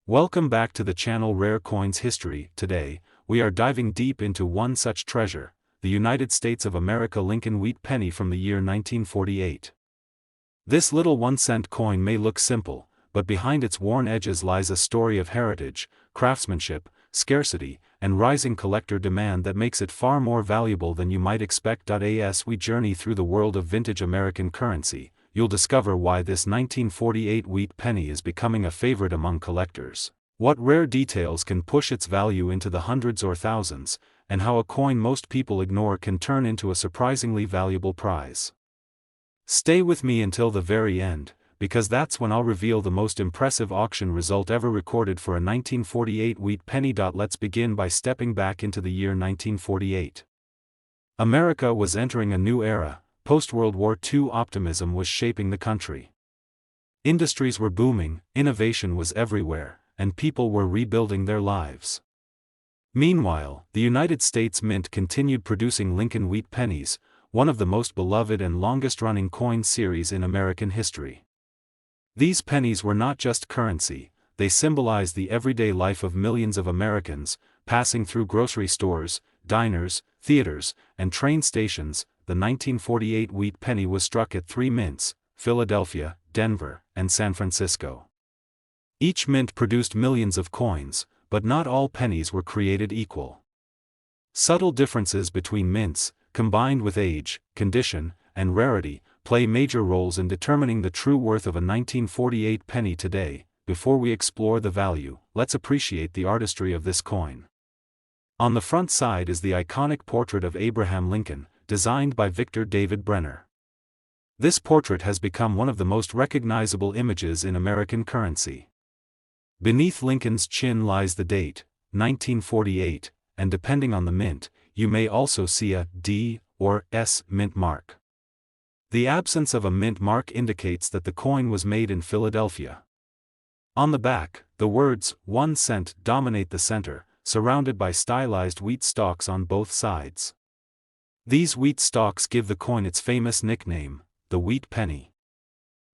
Welcome back to the channel Rare Coins History. Today, we are diving deep into one such treasure, the United States of America Lincoln Wheat Penny from the year 1948. This little 1-cent coin may look simple, but behind its worn edges lies a story of heritage, craftsmanship, scarcity, and rising collector demand that makes it far more valuable than you might expect. As we journey through the world of vintage American currency, you'll discover why this 1948 wheat penny is becoming a favorite among collectors, what rare details can push its value into the hundreds or thousands, and how a coin most people ignore can turn into a surprisingly valuable prize. Stay with me until the very end, because that's when I'll reveal the most impressive auction result ever recorded for a 1948 wheat penny. Let's begin by stepping back into the year 1948. America was entering a new era. Post-World War II optimism was shaping the country. Industries were booming, innovation was everywhere, and people were rebuilding their lives. Meanwhile, the United States Mint continued producing Lincoln Wheat Pennies, one of the most beloved and longest-running coin series in American history. These pennies were not just currency, they symbolized the everyday life of millions of Americans, passing through grocery stores, diners, theaters, and train stations. The 1948 wheat penny was struck at 3 mints, Philadelphia, Denver, and San Francisco. Each mint produced millions of coins, but not all pennies were created equal. Subtle differences between mints, combined with age, condition, and rarity, play major roles in determining the true worth of a 1948 penny today. Before we explore the value, let's appreciate the artistry of this coin. On the front side is the iconic portrait of Abraham Lincoln, designed by Victor David Brenner. This portrait has become one of the most recognizable images in American currency. Beneath Lincoln's chin lies the date, 1948, and depending on the mint, you may also see a D or S mint mark. The absence of a mint mark indicates that the coin was made in Philadelphia. On the back, the words 1 cent dominate the center, surrounded by stylized wheat stalks on both sides. These wheat stalks give the coin its famous nickname, the wheat penny.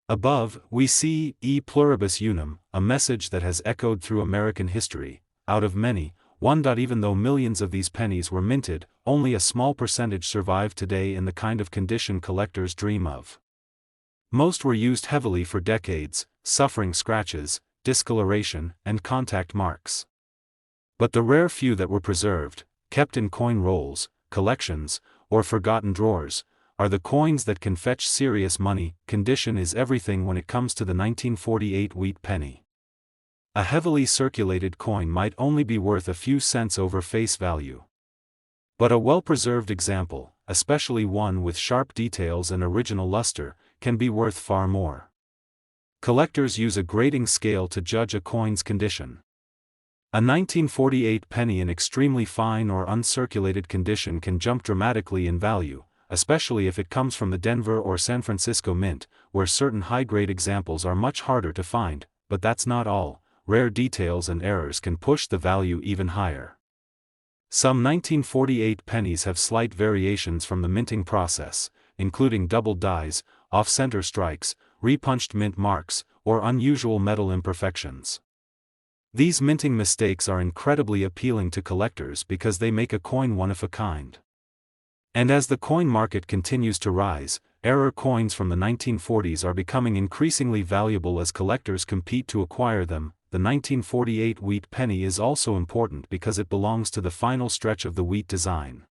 Above, we see E pluribus unum, a message that has echoed through American history, out of many, one. Even though millions of these pennies were minted, only a small percentage survive today in the kind of condition collectors dream of. Most were used heavily for decades, suffering scratches, discoloration, and contact marks. But the rare few that were preserved, kept in coin rolls, collections, or forgotten drawers, are the coins that can fetch serious money. Condition is everything when it comes to the 1948 wheat penny. A heavily circulated coin might only be worth a few cents over face value. But a well-preserved example, especially one with sharp details and original luster, can be worth far more. Collectors use a grading scale to judge a coin's condition. A 1948 penny in extremely fine or uncirculated condition can jump dramatically in value, especially if it comes from the Denver or San Francisco Mint, where certain high-grade examples are much harder to find. But that's not all. Rare details and errors can push the value even higher. Some 1948 pennies have slight variations from the minting process, including double dies, off-center strikes, repunched mint marks, or unusual metal imperfections. These minting mistakes are incredibly appealing to collectors because they make a coin one of a kind. And as the coin market continues to rise, error coins from the 1940s are becoming increasingly valuable as collectors compete to acquire them. The 1948 wheat penny is also important because it belongs to the final stretch of the wheat design.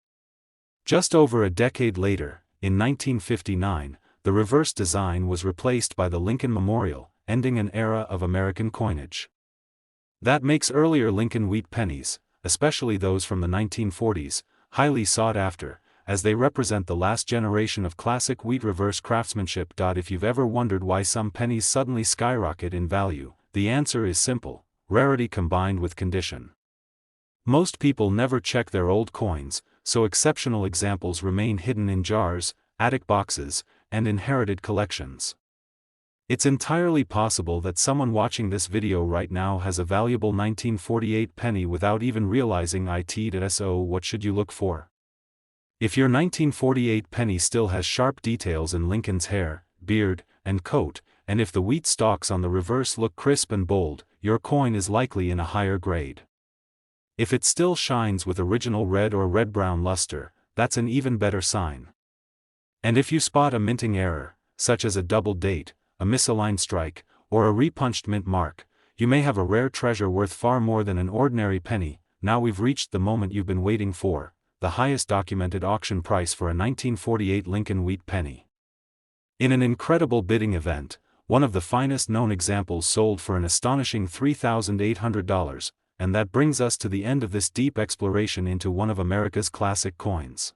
Just over a decade later, in 1959, the reverse design was replaced by the Lincoln Memorial, ending an era of American coinage. That makes earlier Lincoln wheat pennies, especially those from the 1940s, highly sought after, as they represent the last generation of classic wheat reverse craftsmanship. If you've ever wondered why some pennies suddenly skyrocket in value, the answer is simple: rarity combined with condition. Most people never check their old coins, so exceptional examples remain hidden in jars, attic boxes, and inherited collections. It's entirely possible that someone watching this video right now has a valuable 1948 penny without even realizing it. So what should you look for? If your 1948 penny still has sharp details in Lincoln's hair, beard, and coat, and if the wheat stalks on the reverse look crisp and bold, your coin is likely in a higher grade. If it still shines with original red or red-brown luster, that's an even better sign. And if you spot a minting error, such as a double date, a misaligned strike, or a repunched mint mark, you may have a rare treasure worth far more than an ordinary penny. Now we've reached the moment you've been waiting for, the highest documented auction price for a 1948 Lincoln wheat penny. In an incredible bidding event, one of the finest known examples sold for an astonishing $3,800, and that brings us to the end of this deep exploration into one of America's classic coins.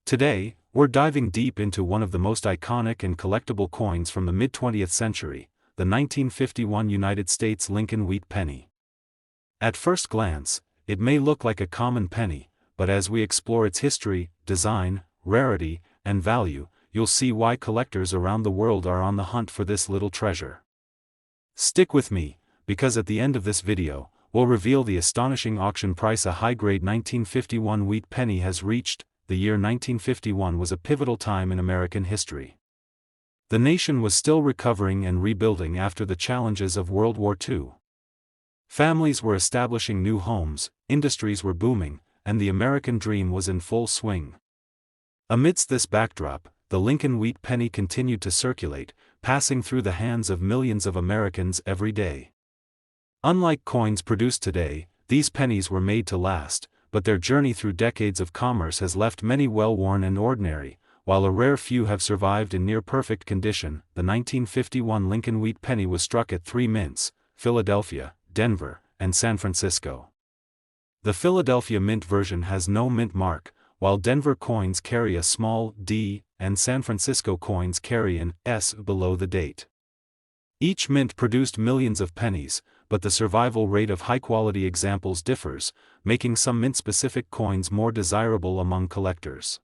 Today, we're diving deep into one of the most iconic and collectible coins from the mid-20th century, the 1951 United States Lincoln wheat penny. At first glance, it may look like a common penny, but as we explore its history, design, rarity, and value, you'll see why collectors around the world are on the hunt for this little treasure. Stick with me, because at the end of this video, we'll reveal the astonishing auction price a high-grade 1951 wheat penny has reached. The year 1951 was a pivotal time in American history. The nation was still recovering and rebuilding after the challenges of World War II. Families were establishing new homes, industries were booming, and the American dream was in full swing. Amidst this backdrop, the Lincoln wheat penny continued to circulate, passing through the hands of millions of Americans every day. Unlike coins produced today, these pennies were made to last, but their journey through decades of commerce has left many well-worn and ordinary, while a rare few have survived in near-perfect condition. The 1951 Lincoln wheat penny was struck at 3 mints, Philadelphia, Denver, and San Francisco. The Philadelphia mint version has no mint mark, while Denver coins carry a small D, and San Francisco coins carry an S below the date. Each mint produced millions of pennies, but the survival rate of high-quality examples differs, making some mint-specific coins more desirable among collectors.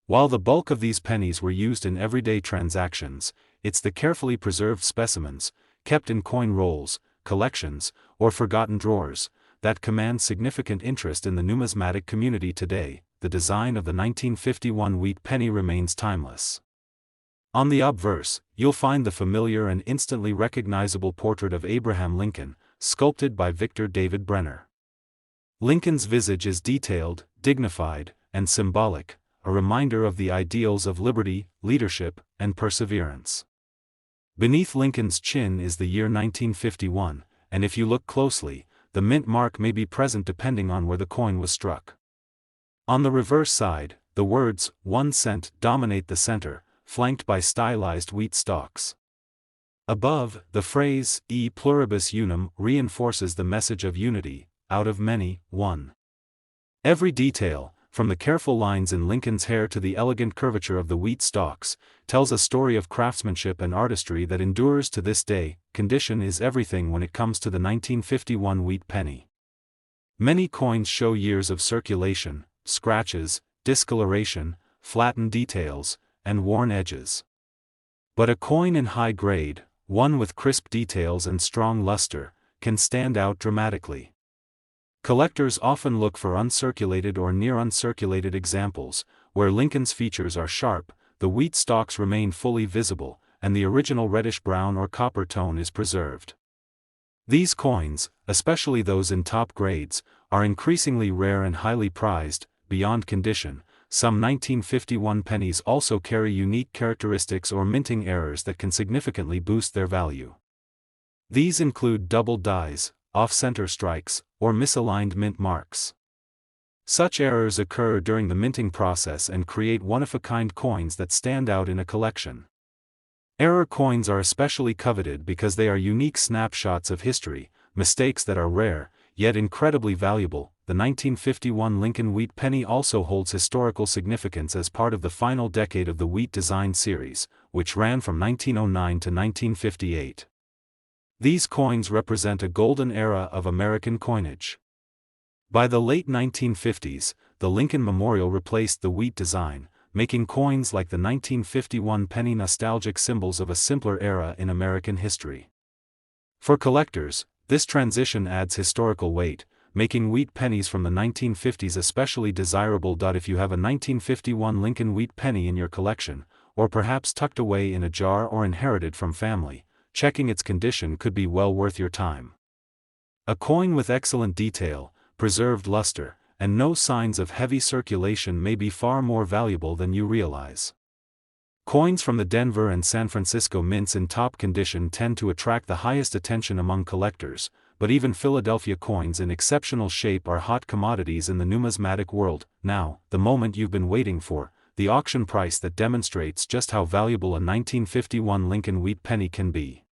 While the bulk of these pennies were used in everyday transactions, it's the carefully preserved specimens, kept in coin rolls, collections, or forgotten drawers, that command significant interest in the numismatic community today. The design of the 1951 wheat penny remains timeless. On the obverse, you'll find the familiar and instantly recognizable portrait of Abraham Lincoln, sculpted by Victor David Brenner. Lincoln's visage is detailed, dignified, and symbolic, a reminder of the ideals of liberty, leadership, and perseverance. Beneath Lincoln's chin is the year 1951, and if you look closely, the mint mark may be present depending on where the coin was struck. On the reverse side, the words, 1 cent, dominate the center, flanked by stylized wheat stalks. Above, the phrase, E pluribus unum, reinforces the message of unity, out of many, one. Every detail, from the careful lines in Lincoln's hair to the elegant curvature of the wheat stalks, tells a story of craftsmanship and artistry that endures to this day. Condition is everything when it comes to the 1951 wheat penny. Many coins show years of circulation, scratches, discoloration, flattened details, and worn edges. But a coin in high grade, one with crisp details and strong luster, can stand out dramatically. Collectors often look for uncirculated or near-uncirculated examples, where Lincoln's features are sharp, the wheat stalks remain fully visible, and the original reddish-brown or copper tone is preserved. These coins, especially those in top grades, are increasingly rare and highly prized. Beyond condition, some 1951 pennies also carry unique characteristics or minting errors that can significantly boost their value. These include double dies, off-center strikes, or misaligned mint marks. Such errors occur during the minting process and create one-of-a-kind coins that stand out in a collection. Error coins are especially coveted because they are unique snapshots of history, mistakes that are rare, yet incredibly valuable. The 1951 Lincoln wheat penny also holds historical significance as part of the final decade of the wheat design series, which ran from 1909 to 1958. These coins represent a golden era of American coinage. By the late 1950s, the Lincoln Memorial replaced the wheat design, making coins like the 1951 penny nostalgic symbols of a simpler era in American history. For collectors, this transition adds historical weight, making wheat pennies from the 1950s especially desirable. If you have a 1951 Lincoln wheat penny in your collection, or perhaps tucked away in a jar or inherited from family, checking its condition could be well worth your time. A coin with excellent detail, preserved luster, and no signs of heavy circulation may be far more valuable than you realize. Coins from the Denver and San Francisco mints in top condition tend to attract the highest attention among collectors, but even Philadelphia coins in exceptional shape are hot commodities in the numismatic world. Now, the moment you've been waiting for, the auction price that demonstrates just how valuable a 1951 Lincoln Wheat Penny can be.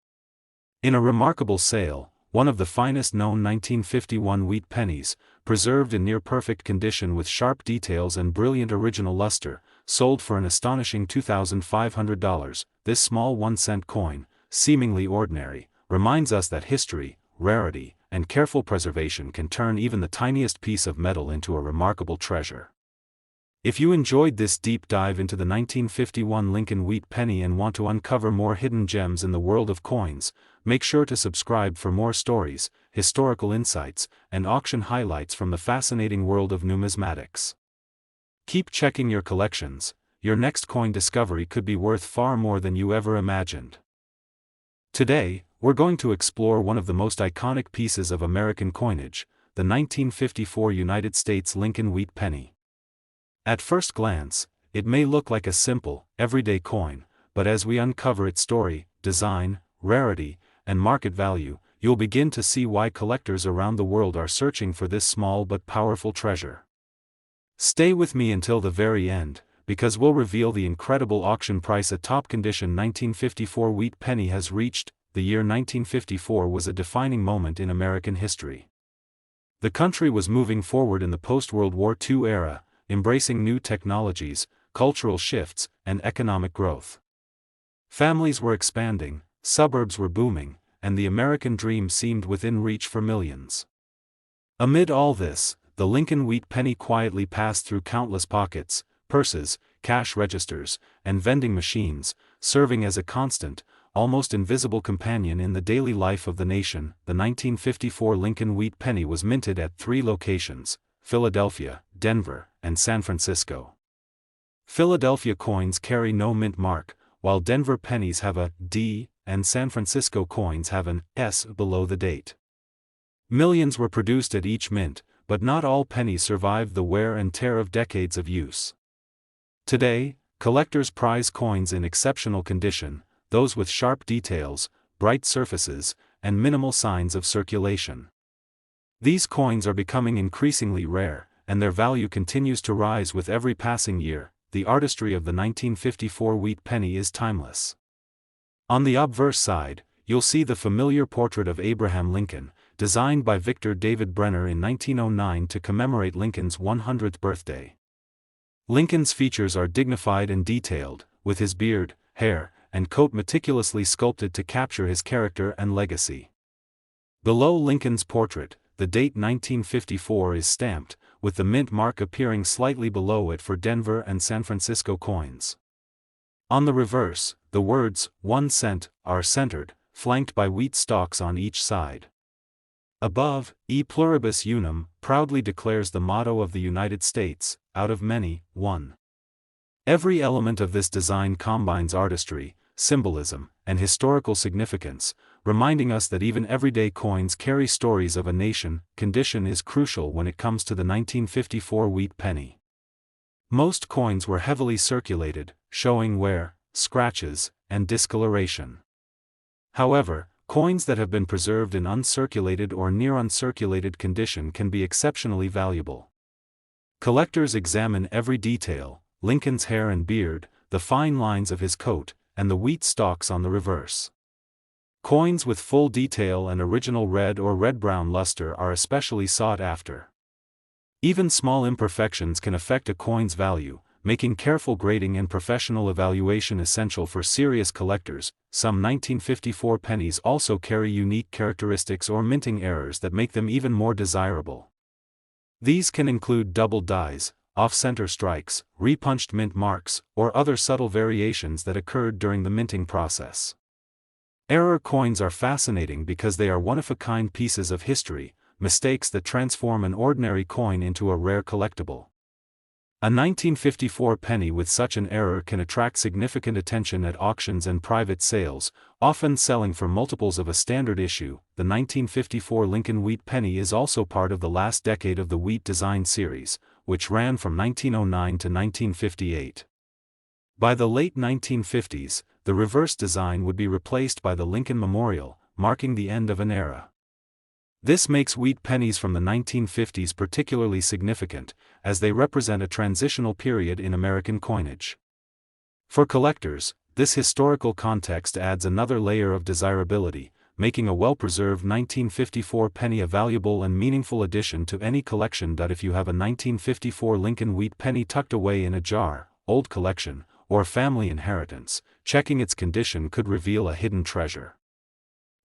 In a remarkable sale, one of the finest known 1951 wheat pennies, preserved in near-perfect condition with sharp details and brilliant original luster, sold for an astonishing $2,500, this small 1-cent coin, seemingly ordinary, reminds us that history, rarity, and careful preservation can turn even the tiniest piece of metal into a remarkable treasure. If you enjoyed this deep dive into the 1951 Lincoln Wheat Penny and want to uncover more hidden gems in the world of coins, make sure to subscribe for more stories, historical insights, and auction highlights from the fascinating world of numismatics. Keep checking your collections. Your next coin discovery could be worth far more than you ever imagined. Today, we're going to explore one of the most iconic pieces of American coinage, the 1954 United States Lincoln Wheat Penny. At first glance, it may look like a simple, everyday coin, but as we uncover its story, design, rarity, and market value, you'll begin to see why collectors around the world are searching for this small but powerful treasure. Stay with me until the very end, because we'll reveal the incredible auction price a top-condition 1954 wheat penny has reached. The year 1954 was a defining moment in American history. The country was moving forward in the post-World War II era, embracing new technologies, cultural shifts, and economic growth. Families were expanding, suburbs were booming, and the American dream seemed within reach for millions. Amid all this, the Lincoln Wheat Penny quietly passed through countless pockets, purses, cash registers, and vending machines, serving as a constant, almost invisible companion in the daily life of the nation. The 1954 Lincoln Wheat Penny was minted at 3 locations: Philadelphia, Denver, and San Francisco. Philadelphia coins carry no mint mark, while Denver pennies have a D, and San Francisco coins have an S below the date. Millions were produced at each mint, but not all pennies survived the wear and tear of decades of use. Today, collectors prize coins in exceptional condition, those with sharp details, bright surfaces, and minimal signs of circulation. These coins are becoming increasingly rare, and their value continues to rise with every passing year. The artistry of the 1954 wheat penny is timeless. On the obverse side, you'll see the familiar portrait of Abraham Lincoln, designed by Victor David Brenner in 1909 to commemorate Lincoln's 100th birthday. Lincoln's features are dignified and detailed, with his beard, hair, and coat meticulously sculpted to capture his character and legacy. Below Lincoln's portrait, the date 1954 is stamped, with the mint mark appearing slightly below it for Denver and San Francisco coins. On the reverse, the words, 1 cent, are centered, flanked by wheat stalks on each side. Above, E pluribus unum, proudly declares the motto of the United States, out of many, one. Every element of this design combines artistry, symbolism, and historical significance, reminding us that even everyday coins carry stories of a nation. Condition is crucial when it comes to the 1954 wheat penny. Most coins were heavily circulated, showing wear, scratches, and discoloration. However, coins that have been preserved in uncirculated or near uncirculated condition can be exceptionally valuable. Collectors examine every detail: Lincoln's hair and beard, the fine lines of his coat, and the wheat stalks on the reverse. Coins with full detail and original red or red-brown luster are especially sought after. Even small imperfections can affect a coin's value, making careful grading and professional evaluation essential for serious collectors. Some 1954 pennies also carry unique characteristics or minting errors that make them even more desirable. These can include double dies, off-center strikes, repunched mint marks, or other subtle variations that occurred during the minting process. Error coins are fascinating because they are one-of-a-kind pieces of history, mistakes that transform an ordinary coin into a rare collectible. A 1954 penny with such an error can attract significant attention at auctions and private sales, often selling for multiples of a standard issue. The 1954 Lincoln Wheat Penny is also part of the last decade of the Wheat Design series, which ran from 1909 to 1958. By the late 1950s, the reverse design would be replaced by the Lincoln Memorial, marking the end of an era. This makes wheat pennies from the 1950s particularly significant, as they represent a transitional period in American coinage. For collectors, this historical context adds another layer of desirability, making a well-preserved 1954 penny a valuable and meaningful addition to any collection. If you have a 1954 Lincoln Wheat Penny tucked away in a jar, old collection, or family inheritance, checking its condition could reveal a hidden treasure.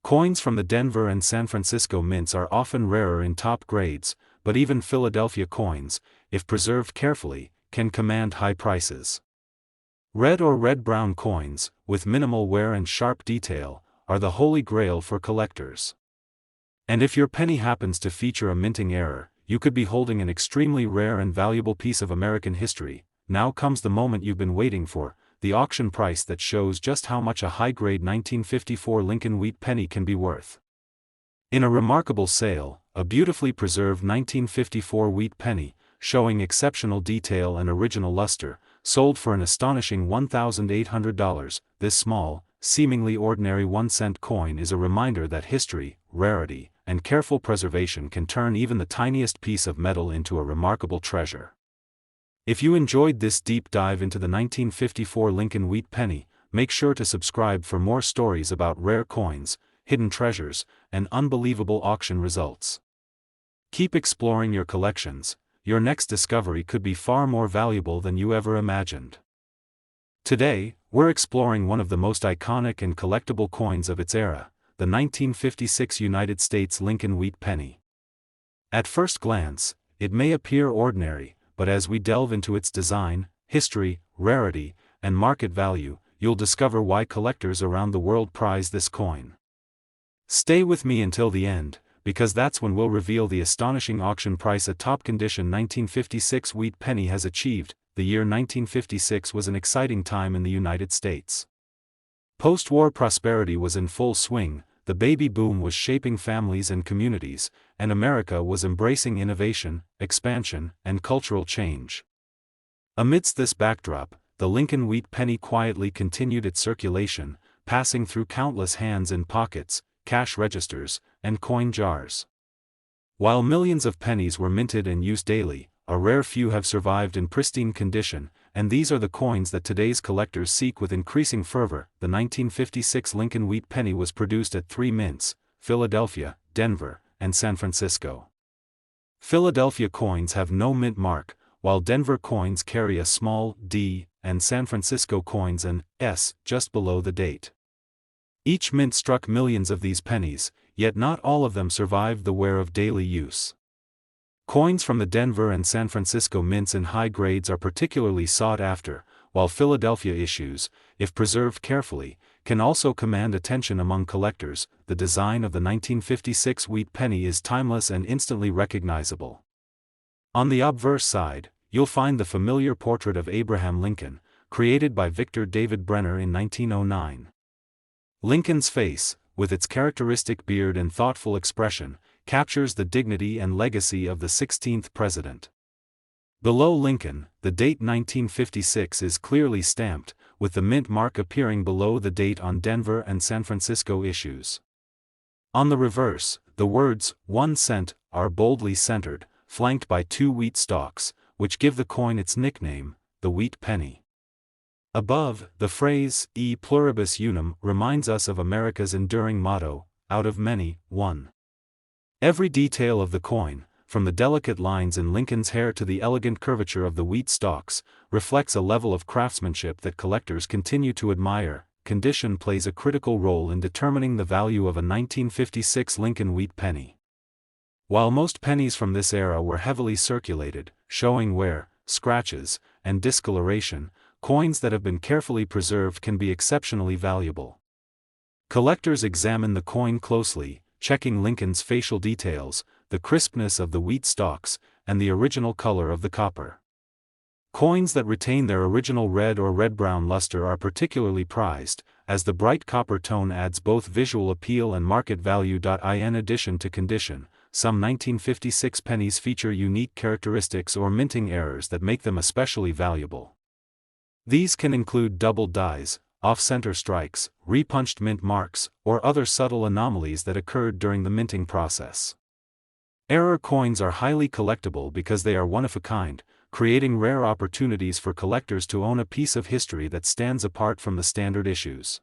Coins from the Denver and San Francisco mints are often rarer in top grades, but even Philadelphia coins, if preserved carefully, can command high prices. Red or red-brown coins, with minimal wear and sharp detail, are the holy grail for collectors. And if your penny happens to feature a minting error, you could be holding an extremely rare and valuable piece of American history. Now comes the moment you've been waiting for, the auction price that shows just how much a high-grade 1954 Lincoln Wheat Penny can be worth. In a remarkable sale, a beautifully preserved 1954 wheat penny, showing exceptional detail and original luster, sold for an astonishing $1,800. This small, seemingly ordinary 1-cent coin is a reminder that history, rarity, and careful preservation can turn even the tiniest piece of metal into a remarkable treasure. If you enjoyed this deep dive into the 1954 Lincoln Wheat Penny, make sure to subscribe for more stories about rare coins, hidden treasures, and unbelievable auction results. Keep exploring your collections. Your next discovery could be far more valuable than you ever imagined. Today, we're exploring one of the most iconic and collectible coins of its era, the 1956 United States Lincoln Wheat Penny. At first glance, it may appear ordinary, but as we delve into its design, history, rarity, and market value, you'll discover why collectors around the world prize this coin. Stay with me until the end, because that's when we'll reveal the astonishing auction price a top-condition 1956 wheat penny has achieved. The year 1956 was an exciting time in the United States. Post-war prosperity was in full swing, the baby boom was shaping families and communities, and America was embracing innovation, expansion, and cultural change. Amidst this backdrop, the Lincoln Wheat Penny quietly continued its circulation, passing through countless hands in pockets, cash registers, and coin jars. While millions of pennies were minted and used daily, a rare few have survived in pristine condition, and these are the coins that today's collectors seek with increasing fervor. The 1956 Lincoln Wheat Penny was produced at 3 mints, Philadelphia, Denver, and San Francisco. Philadelphia coins have no mint mark, while Denver coins carry a small D, and San Francisco coins an S just below the date. Each mint struck millions of these pennies, yet not all of them survived the wear of daily use. Coins from the Denver and San Francisco mints in high grades are particularly sought after, while Philadelphia issues, if preserved carefully, can also command attention among collectors. The design of the 1956 wheat penny is timeless and instantly recognizable. On the obverse side, you'll find the familiar portrait of Abraham Lincoln, created by Victor David Brenner in 1909. Lincoln's face, with its characteristic beard and thoughtful expression, captures the dignity and legacy of the 16th president. Below Lincoln, the date 1956 is clearly stamped, with the mint mark appearing below the date on Denver and San Francisco issues. On the reverse, the words, 1 cent, are boldly centered, flanked by 2 wheat stalks, which give the coin its nickname, the wheat penny. Above, the phrase, e pluribus unum, reminds us of America's enduring motto, out of many, one. Every detail of the coin, from the delicate lines in Lincoln's hair to the elegant curvature of the wheat stalks, reflects a level of craftsmanship that collectors continue to admire. Condition plays a critical role in determining the value of a 1956 Lincoln Wheat Penny. While most pennies from this era were heavily circulated, showing wear, scratches, and discoloration, coins that have been carefully preserved can be exceptionally valuable. Collectors examine the coin closely, checking Lincoln's facial details, the crispness of the wheat stalks, and the original color of the copper. Coins that retain their original red or red-brown luster are particularly prized, as the bright copper tone adds both visual appeal and market value. In addition to condition, some 1956 pennies feature unique characteristics or minting errors that make them especially valuable. These can include double dies, off-center strikes, repunched mint marks, or other subtle anomalies that occurred during the minting process. Error coins are highly collectible because they are one of a kind, creating rare opportunities for collectors to own a piece of history that stands apart from the standard issues.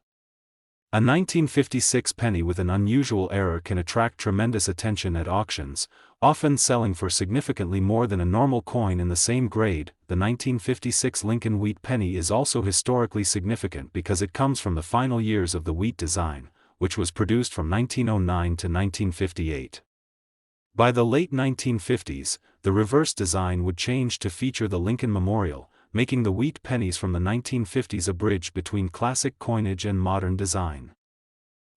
A 1956 penny with an unusual error can attract tremendous attention at auctions, often selling for significantly more than a normal coin in the same grade. The 1956 Lincoln wheat penny is also historically significant because it comes from the final years of the wheat design, which was produced from 1909 to 1958. By the late 1950s, the reverse design would change to feature the Lincoln Memorial, making the wheat pennies from the 1950s a bridge between classic coinage and modern design.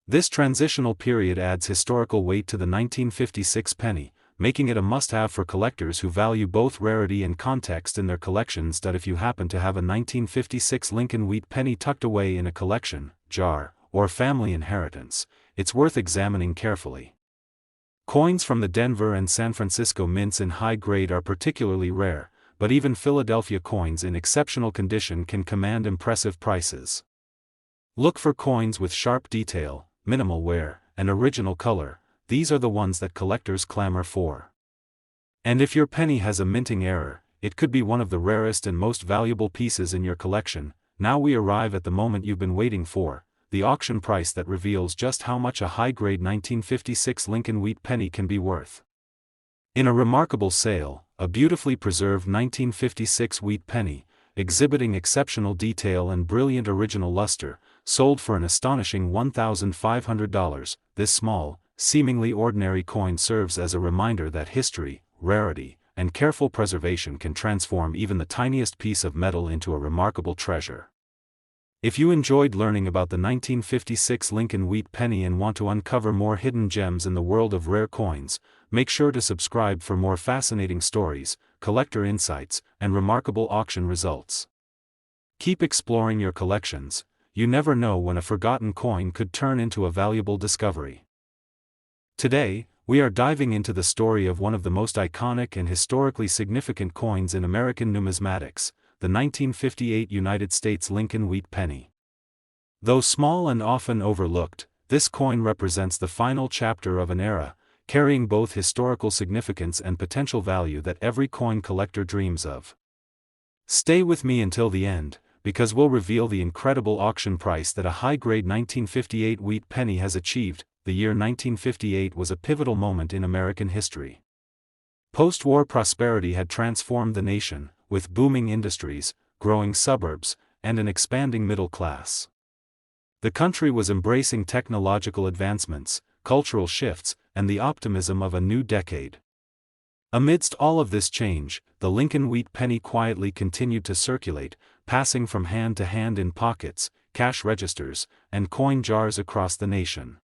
This transitional period adds historical weight to the 1956 penny, making it a must-have for collectors who value both rarity and context in their collections. If you happen to have a 1956 Lincoln wheat penny tucked away in a collection, jar, or family inheritance, it's worth examining carefully. Coins from the Denver and San Francisco mints in high grade are particularly rare, but even Philadelphia coins in exceptional condition can command impressive prices. Look for coins with sharp detail, minimal wear, and original color. These are the ones that collectors clamor for. And if your penny has a minting error, it could be one of the rarest and most valuable pieces in your collection. Now we arrive at the moment you've been waiting for, the auction price that reveals just how much a high-grade 1956 Lincoln wheat penny can be worth. In a remarkable sale, a beautifully preserved 1956 wheat penny, exhibiting exceptional detail and brilliant original luster, sold for an astonishing $1,500. This small, seemingly ordinary coin serves as a reminder that history, rarity, and careful preservation can transform even the tiniest piece of metal into a remarkable treasure. If you enjoyed learning about the 1956 Lincoln wheat penny and want to uncover more hidden gems in the world of rare coins, make sure to subscribe for more fascinating stories, collector insights, and remarkable auction results. Keep exploring your collections. You never know when a forgotten coin could turn into a valuable discovery. Today, we are diving into the story of one of the most iconic and historically significant coins in American numismatics, the 1958 United States Lincoln wheat penny. Though small and often overlooked, this coin represents the final chapter of an era, carrying both historical significance and potential value that every coin collector dreams of. Stay with me until the end, because we'll reveal the incredible auction price that a high-grade 1958 wheat penny has achieved. The year 1958 was a pivotal moment in American history. Post-war prosperity had transformed the nation, with booming industries, growing suburbs, and an expanding middle class. The country was embracing technological advancements, cultural shifts, and the optimism of a new decade. Amidst all of this change, the Lincoln wheat penny quietly continued to circulate, passing from hand to hand in pockets, cash registers, and coin jars across the nation.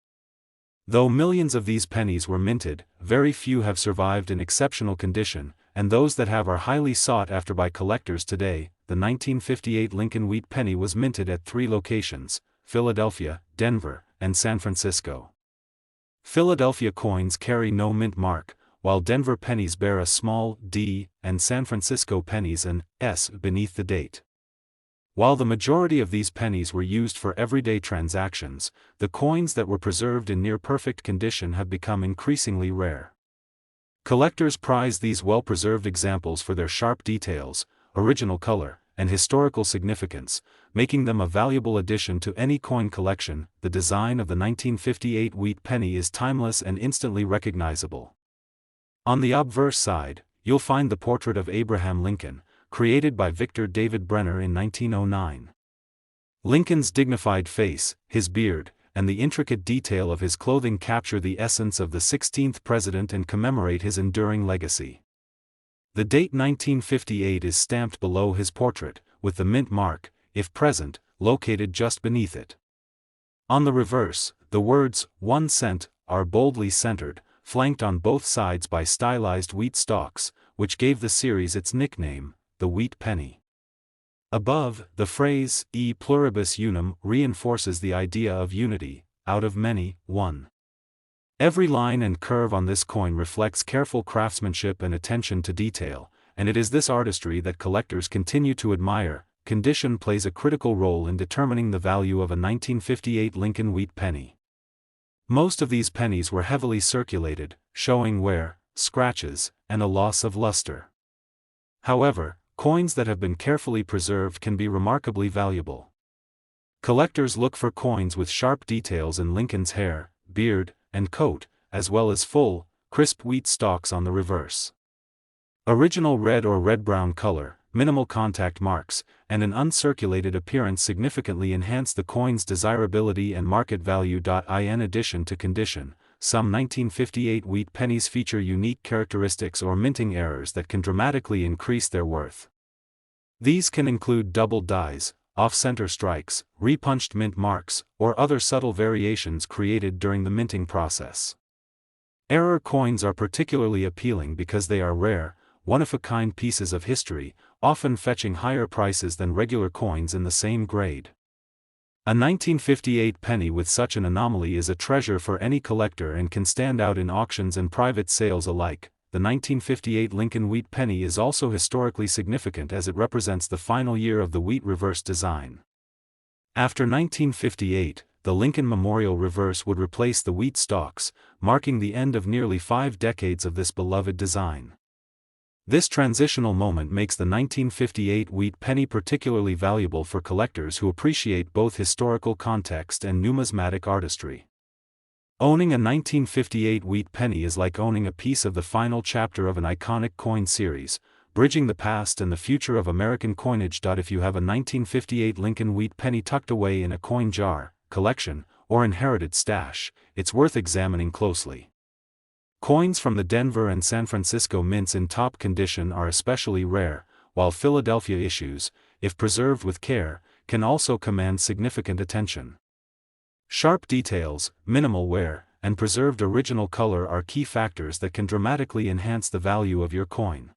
Though millions of these pennies were minted, very few have survived in exceptional condition, and those that have are highly sought after by collectors today. The 1958 Lincoln wheat penny was minted at 3 locations: Philadelphia, Denver, and San Francisco. Philadelphia coins carry no mint mark, while Denver pennies bear a small D, and San Francisco pennies an S beneath the date. While the majority of these pennies were used for everyday transactions, the coins that were preserved in near-perfect condition have become increasingly rare. Collectors prize these well-preserved examples for their sharp details, original color, and historical significance, making them a valuable addition to any coin collection. The design of the 1958 wheat penny is timeless and instantly recognizable. On the obverse side, you'll find the portrait of Abraham Lincoln, created by Victor David Brenner in 1909. Lincoln's dignified face, his beard, and the intricate detail of his clothing capture the essence of the 16th president and commemorate his enduring legacy. The date 1958 is stamped below his portrait, with the mint mark, if present, located just beneath it. On the reverse, the words, 1 cent, are boldly centered, flanked on both sides by stylized wheat stalks, which gave the series its nickname, the wheat penny. Above, the phrase, e pluribus unum, reinforces the idea of unity, out of many, one. Every line and curve on this coin reflects careful craftsmanship and attention to detail, and it is this artistry that collectors continue to admire. Condition plays a critical role in determining the value of a 1958 Lincoln wheat penny. Most of these pennies were heavily circulated, showing wear, scratches, and a loss of luster. However, coins that have been carefully preserved can be remarkably valuable. Collectors look for coins with sharp details in Lincoln's hair, beard, and coat, as well as full, crisp wheat stalks on the reverse. Original red or red-brown color, minimal contact marks, and an uncirculated appearance significantly enhance the coin's desirability and market value. In addition to condition, some 1958 wheat pennies feature unique characteristics or minting errors that can dramatically increase their worth. These can include doubled dies, off-center strikes, repunched mint marks, or other subtle variations created during the minting process. Error coins are particularly appealing because they are rare, one-of-a-kind pieces of history, often fetching higher prices than regular coins in the same grade. A 1958 penny with such an anomaly is a treasure for any collector and can stand out in auctions and private sales alike. The 1958 Lincoln wheat penny is also historically significant as it represents the final year of the wheat reverse design. After 1958, the Lincoln Memorial reverse would replace the wheat stalks, marking the end of nearly 5 decades of this beloved design. This transitional moment makes the 1958 wheat penny particularly valuable for collectors who appreciate both historical context and numismatic artistry. Owning a 1958 wheat penny is like owning a piece of the final chapter of an iconic coin series, bridging the past and the future of American coinage. If you have a 1958 Lincoln wheat penny tucked away in a coin jar, collection, or inherited stash, it's worth examining closely. Coins from the Denver and San Francisco mints in top condition are especially rare, while Philadelphia issues, if preserved with care, can also command significant attention. Sharp details, minimal wear, and preserved original color are key factors that can dramatically enhance the value of your coin.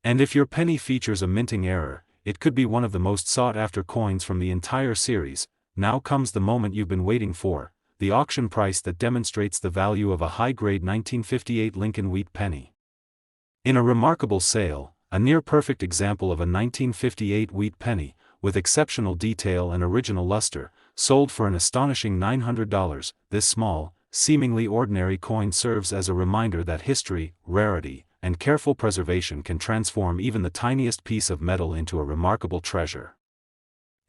And if your penny features a minting error, it could be one of the most sought-after coins from the entire series. Now comes the moment you've been waiting for, the auction price that demonstrates the value of a high-grade 1958 Lincoln wheat penny. In a remarkable sale, a near-perfect example of a 1958 wheat penny, with exceptional detail and original luster, sold for an astonishing $900, this small, seemingly ordinary coin serves as a reminder that history, rarity, and careful preservation can transform even the tiniest piece of metal into a remarkable treasure.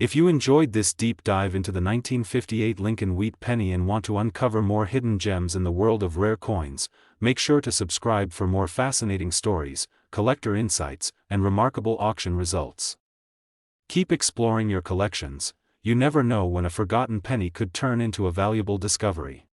If you enjoyed this deep dive into the 1958 Lincoln wheat penny and want to uncover more hidden gems in the world of rare coins, make sure to subscribe for more fascinating stories, collector insights, and remarkable auction results. Keep exploring your collections. You never know when a forgotten penny could turn into a valuable discovery.